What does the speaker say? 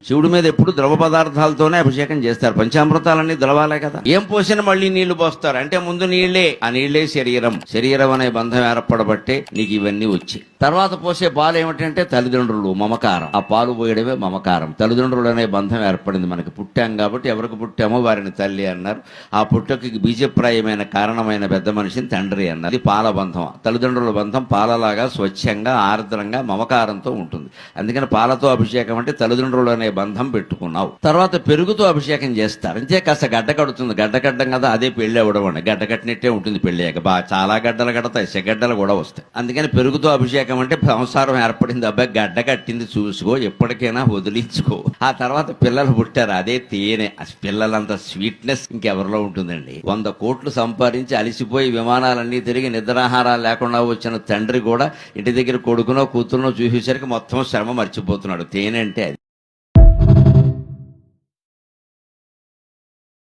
శివుడి మీద ఎప్పుడు ద్రవ పదార్థాలతోనే అభిషేకం చేస్తారు. పంచామృతాలన్నీ ద్రవాలే కదా. ఏం పోసినా మళ్ళీ నీళ్లు పోస్తారు. అంటే ముందు నీళ్లే, ఆ నీళ్లే శరీరం అనే బంధం ఏర్పడబట్టే నీకు ఇవన్నీ వచ్చాయి. తర్వాత పోసే పాలు ఏమిటంటే తల్లిదండ్రులు, మమకారం. ఆ పాలు పోయడమే మమకారం. తల్లిదండ్రులు అనే బంధం ఏర్పడింది. మనకి పుట్టాం కాబట్టి ఎవరికి పుట్టామో వారిని తల్లి అన్నారు. ఆ పుట్టకి బీజప్రాయమైన కారణమైన పెద్ద మనిషిని తండ్రి అన్నారు. ఇది పాల బంధం. తల్లిదండ్రుల బంధం పాలలాగా స్వచ్ఛంగా ఆర్ద్రంగా మమకారంతో ఉంటుంది. అందుకని పాలతో అభిషేకం అంటే తల్లిదండ్రులు అనే బంధం పెట్టుకున్నావు. తర్వాత పెరుగుతో అభిషేకం చేస్తారు. అంతే కాస్త గడ్డ కడుతుంది. గడ్డ కట్టడం కదా అదే పెళ్లి అవ్వడం అండి. గడ్డ కట్టినట్టే ఉంటుంది పెళ్లి అయ్యాక. చాలా గడ్డలు కడతాయి, సెగడ్డలు కూడా వస్తాయి. అందుకని పెరుగుతో అభిషేకం అంటే సంసారం ఏర్పడింది, అబ్బాయి గడ్డ కట్టింది చూసుకో, ఎప్పటికైనా వదిలించుకో. ఆ తర్వాత పిల్లలు పుట్టారు, అదే తేనె. పిల్లలంత స్వీట్నెస్ ఇంకెవరిలో ఉంటుందండి. 100 కోట్లు సంపాదించి అలిసిపోయి విమానాలన్నీ తిరిగి నిద్రాహారాలు లేకుండా వచ్చిన తండ్రి కూడా ఇంటి దగ్గర కొడుకునో కూతురునో చూసేసరికి మొత్తం శ్రమ మర్చిపోతున్నాడు. తేనె అంటే అది.